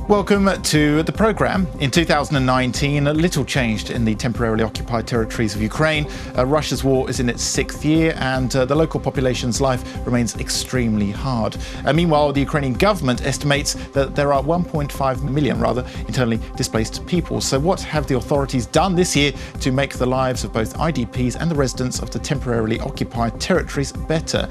Welcome to the programme. In 2019, little changed in the temporarily occupied territories of Ukraine. Russia's war is in its 6th year and the local population's life remains extremely hard. Meanwhile, the Ukrainian government estimates that there are 1.5 million, internally displaced people. So what have the authorities done this year to make the lives of both IDPs and the residents of the temporarily occupied territories better?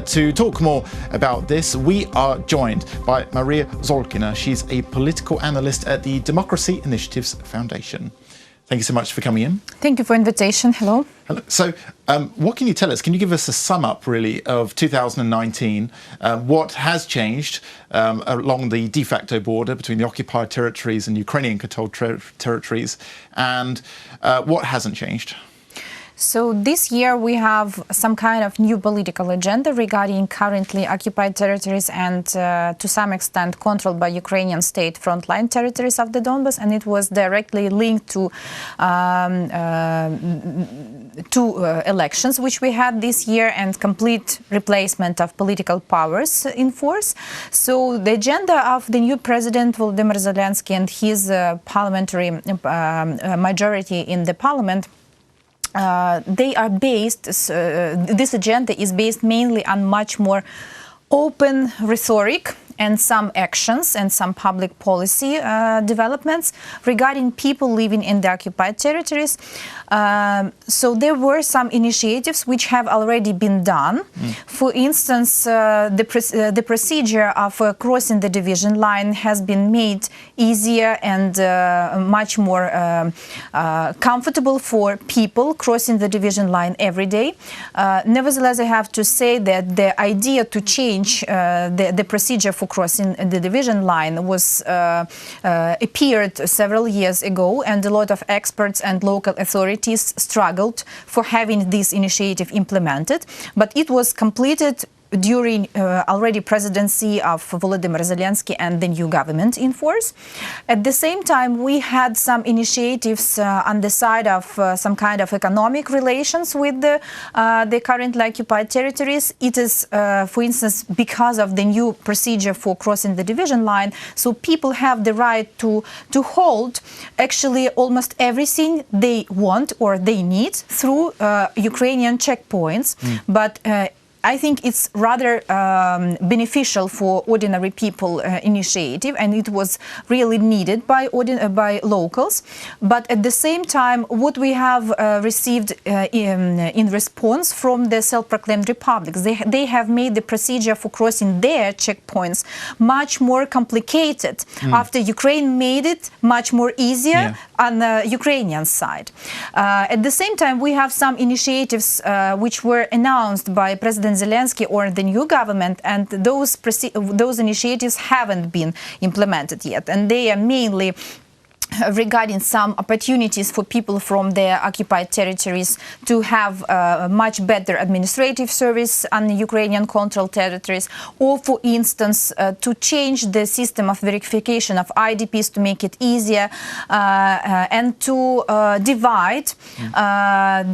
To talk more about this, we are joined by Maria Zolkina. She's a political analyst at the Democracy Initiatives Foundation. Thank you so much for coming in. Thank you for the invitation. Hello. Hello. So, what can you tell us? Can you give us a sum up, really, of 2019? What has changed along the de facto border between the occupied territories and Ukrainian-controlled territories, and what hasn't changed? So this year we have some kind of new political agenda regarding currently occupied territories and to some extent controlled by Ukrainian state frontline territories of the Donbas, and it was directly linked to elections which we had this year and complete replacement of political powers in force. So the agenda of the new president Volodymyr Zelensky and his parliamentary majority in the parliament, they are based, this agenda is based mainly on much more open rhetoric and some actions and some public policy developments regarding people living in the occupied territories. So there were some initiatives which have already been done. For instance, the procedure of crossing the division line has been made easier and much more comfortable for people crossing the division line every day. Nevertheless, I have to say that the idea to change the procedure for crossing the division line was appeared several years ago, and a lot of experts and local authorities struggled for having this initiative implemented, but it was completed during already presidency of Volodymyr Zelensky and the new government in force. At the same time, we had some initiatives on the side of some kind of economic relations with the currently occupied territories. It is, for instance, because of the new procedure for crossing the division line, so people have the right to hold actually almost everything they want or they need through Ukrainian checkpoints. But I think it's rather beneficial for ordinary people initiative, and it was really needed by locals. But at the same time, what we have received in response from the self-proclaimed republics, they have made the procedure for crossing their checkpoints much more complicated after Ukraine made it much more easier on the Ukrainian side. At the same time, we have some initiatives which were announced by President Zelensky or the new government, and those initiatives haven't been implemented yet, and they are mainly regarding some opportunities for people from the occupied territories to have a much better administrative service on the Ukrainian controlled territories, or for instance to change the system of verification of IDPs to make it easier and to divide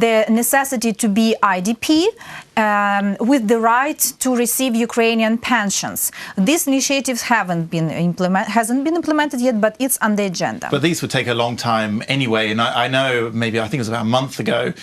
the necessity to be IDP with the right to receive Ukrainian pensions. These initiatives hasn't been implemented yet, but it's on the agenda. But these would take a long time anyway, and I know I think it was about a month ago,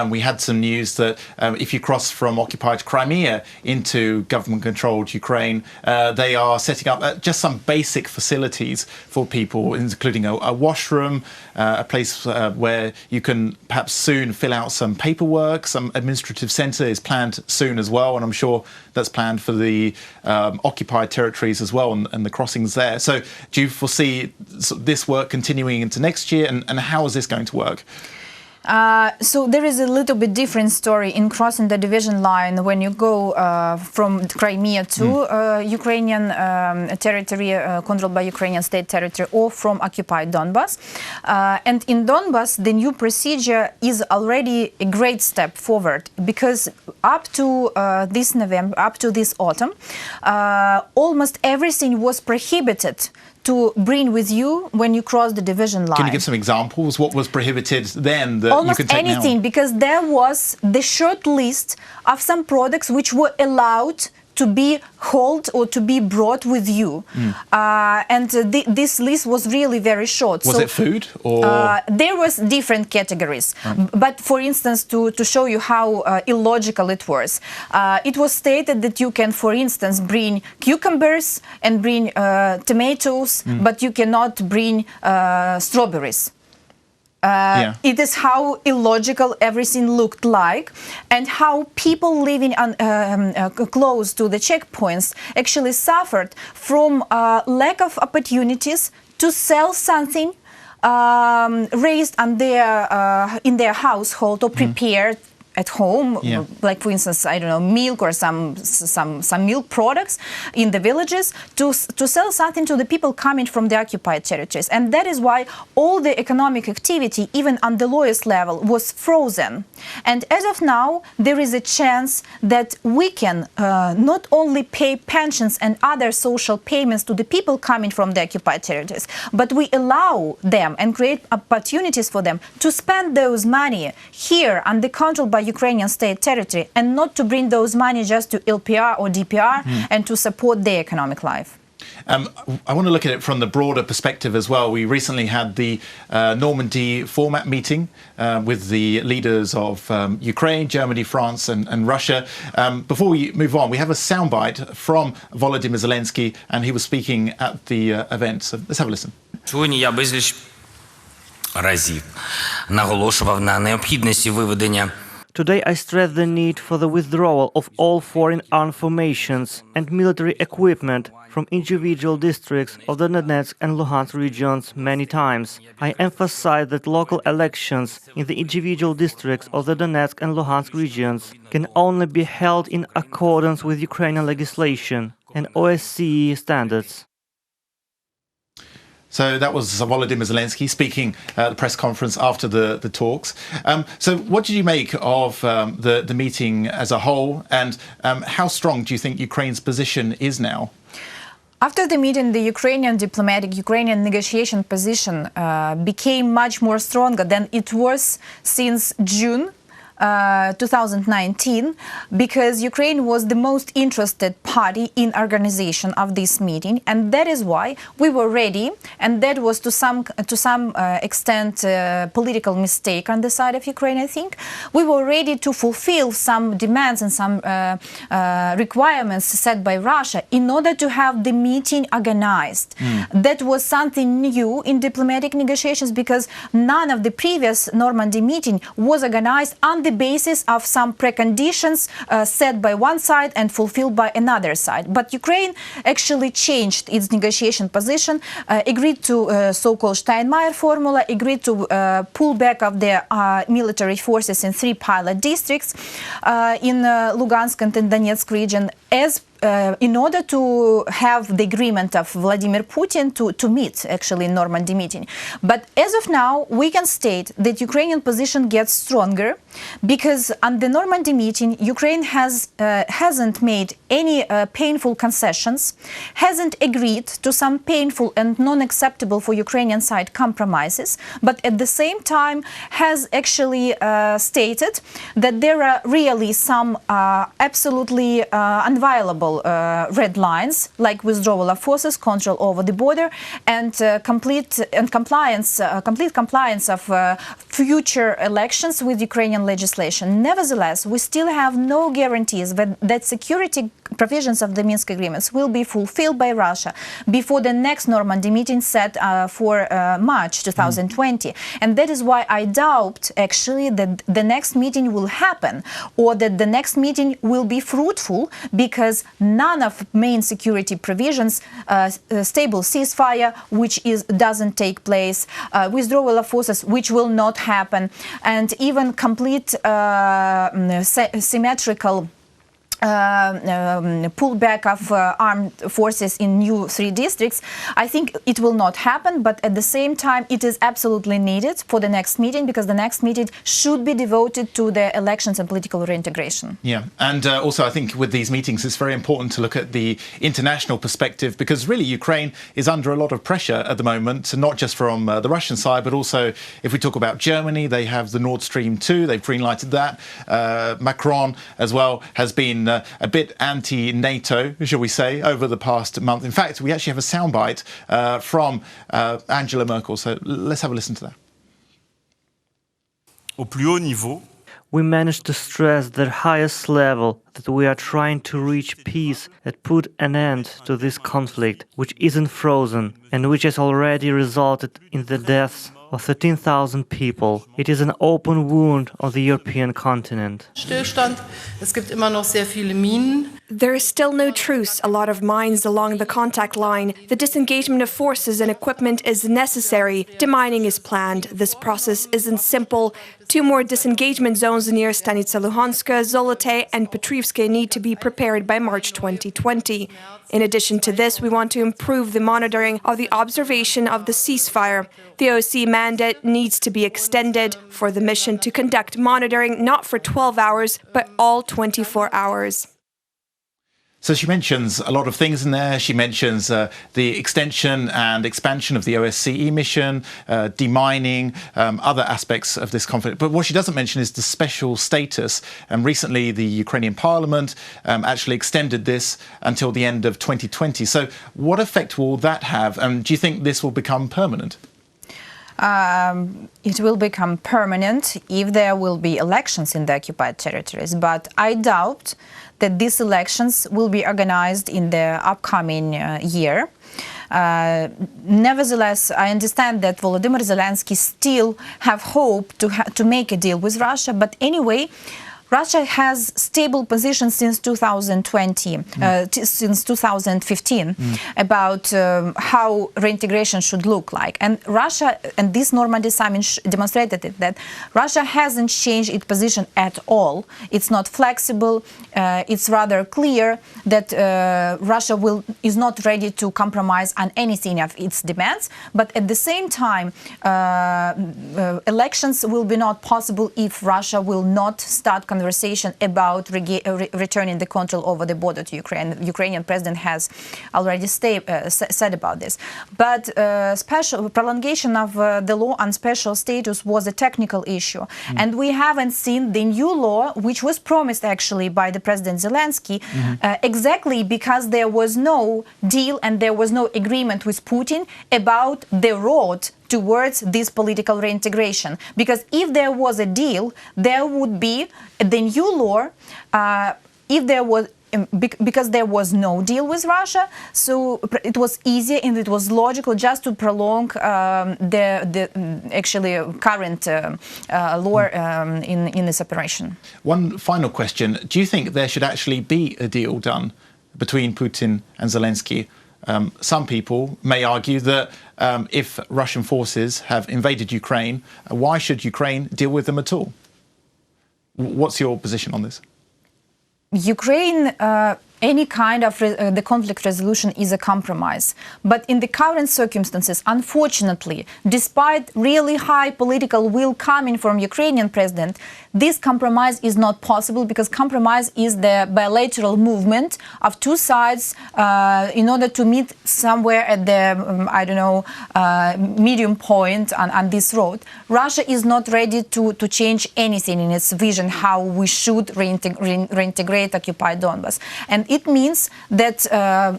we had some news that if you cross from occupied Crimea into government-controlled Ukraine, they are setting up just some basic facilities for people, including a washroom, a place where you can perhaps soon fill out some paperwork. Some administrative centre is planned soon as well, and I'm sure that's planned for the occupied territories as well, and the crossings there. So do you foresee this work continuing into next year, and how is this going to work? So there is a little bit different story in crossing the division line when you go from Crimea to Ukrainian territory controlled by Ukrainian state territory, or from occupied Donbas. And in Donbas, the new procedure is already a great step forward, because up to this November, up to this autumn, almost everything was prohibited to bring with you when you cross the division line. Can you give some examples? What was prohibited then that almost you can take anything, now? Because there was the short list of some products which were allowed to be held or to be brought with you. And this list was really very short. Was it food or? There was different categories. But for instance, to show you how illogical it was stated that you can, for instance, bring cucumbers and bring tomatoes, but you cannot bring strawberries. It is how illogical everything looked like, and how people living close to the checkpoints actually suffered from lack of opportunities to sell something raised on in their household or prepared at home, like for instance, I don't know, milk or some milk products in the villages, to sell something to the people coming from the occupied territories. And that is why all the economic activity, even on the lowest level, was frozen. And as of now, there is a chance that we can not only pay pensions and other social payments to the people coming from the occupied territories, but we allow them and create opportunities for them to spend those money here under control by Ukrainian state territory, and not to bring those money just to LPR or DPR and to support their economic life. I want to look at it from the broader perspective as well. We recently had the Normandy format meeting with the leaders of Ukraine, Germany, France and Russia. Before we move on, we have a soundbite from Volodymyr Zelensky, and he was speaking at the event. So let's have a listen. Сьогодні я безліч разів наголошував на необхідності виведення. Today I stress the need for the withdrawal of all foreign armed formations and military equipment from individual districts of the Donetsk and Luhansk regions many times. I emphasize that local elections in the individual districts of the Donetsk and Luhansk regions can only be held in accordance with Ukrainian legislation and OSCE standards. So that was Volodymyr Zelensky speaking at the press conference after the talks. So what did you make of the meeting as a whole, and how strong do you think Ukraine's position is now? After the meeting, the Ukrainian negotiation position became much more stronger than it was since June 2019, because Ukraine was the most interested party in organization of this meeting, and that is why we were ready, and that was to some extent political mistake on the side of Ukraine, I think. We were ready to fulfill some demands and some requirements set by Russia in order to have the meeting organized. That was something new in diplomatic negotiations, because none of the previous Normandy meeting was organized on the basis of some preconditions set by one side and fulfilled by another side. But Ukraine actually changed its negotiation position, agreed to so-called Steinmeier formula, agreed to pull back of their military forces in 3 pilot districts in Lugansk and in Donetsk region, as in order to have the agreement of Vladimir Putin to meet actually in Normandy meeting. But as of now, we can state that Ukrainian position gets stronger, because on the Normandy meeting, Ukraine hasn't made any painful concessions, hasn't agreed to some painful and non-acceptable for Ukrainian side compromises, but at the same time has actually stated that there are really some absolutely unviolable red lines, like withdrawal of forces, control over the border, and complete compliance of future elections with Ukrainian legislation. Nevertheless, we still have no guarantees that security provisions of the Minsk agreements will be fulfilled by Russia before the next Normandy meeting set for March 2020. And that is why I doubt actually that the next meeting will happen, or that the next meeting will be fruitful, because none of main security provisions, stable ceasefire, which doesn't take place, withdrawal of forces, which will not happen, and even complete symmetrical pullback of armed forces in new 3 districts. I think it will not happen, but at the same time it is absolutely needed for the next meeting, because the next meeting should be devoted to the elections and political reintegration. Yeah, and also I think with these meetings it's very important to look at the international perspective, because really Ukraine is under a lot of pressure at the moment, not just from the Russian side, but also if we talk about Germany, they have the Nord Stream 2, they've green-lighted that. Macron as well has been a bit anti-NATO, shall we say, over the past month. In fact, we actually have a soundbite from Angela Merkel. So let's have a listen to that. Au plus haut niveau, we managed to stress the highest level that we are trying to reach peace that put an end to this conflict, which isn't frozen and which has already resulted in the deaths of 13,000 people. It is an open wound on the European continent. Stillstand. Es gibt immer noch sehr viele Minen. There is still no truce, a lot of mines along the contact line. The disengagement of forces and equipment is necessary. Demining is planned. This process isn't simple. 2 more disengagement zones near Stanica Luhanska, Zolote and Petrivske need to be prepared by March 2020. In addition to this, we want to improve the monitoring of the observation of the ceasefire. The OSCE mandate needs to be extended for the mission to conduct monitoring not for 12 hours, but all 24 hours. So she mentions a lot of things in there. She mentions the extension and expansion of the OSCE mission, demining, other aspects of this conflict. But what she doesn't mention is the special status. And recently, the Ukrainian parliament actually extended this until the end of 2020. So what effect will that have? And do you think this will become permanent? It will become permanent if there will be elections in the occupied territories. But I doubt that these elections will be organized in the upcoming year. Nevertheless, I understand that Volodymyr Zelensky still have hope to make a deal with Russia. But anyway, Russia has stable position since 2020, since 2015, about how reintegration should look like. And Russia, and this Normandy summit demonstrated it, that Russia hasn't changed its position at all. It's not flexible. It's rather clear that Russia is not ready to compromise on anything of its demands. But at the same time, elections will be not possible if Russia will not start conversation about returning the control over the border to Ukraine. The Ukrainian president has already said about this. But special prolongation of the law on special status was a technical issue. And we haven't seen the new law, which was promised actually by the President Zelensky, exactly because there was no deal and there was no agreement with Putin about the road towards this political reintegration. Because if there was a deal, there would be the new law, if there was, because there was no deal with Russia, so it was easier and it was logical just to prolong the actually current law in this operation. One final question. Do you think there should actually be a deal done between Putin and Zelensky? Some people may argue that if Russian forces have invaded Ukraine, why should Ukraine deal with them at all? What's your position on this? Ukraine, any kind of the conflict resolution is a compromise. But in the current circumstances, unfortunately, despite really high political will coming from Ukrainian president, this compromise is not possible because compromise is the bilateral movement of two sides in order to meet somewhere at the, medium point on this road. Russia is not ready to change anything in its vision how we should reintegrate occupied Donbas. And it means that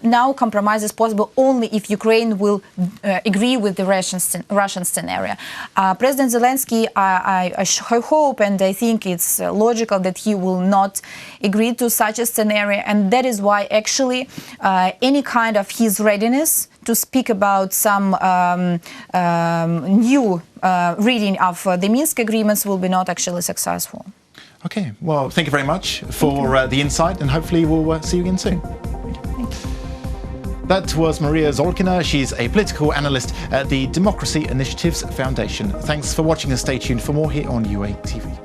now compromise is possible only if Ukraine will agree with the Russian scenario. President Zelensky, I hope and I think it's logical that he will not agree to such a scenario, and that is why actually any kind of his readiness to speak about some new reading of the Minsk agreements will be not actually successful. Okay, well, thank you very much for the insight, and hopefully we'll see you again soon. That was Maria Zolkina. She's a political analyst at the Democracy Initiatives Foundation. Thanks for watching and stay tuned for more here on UATV.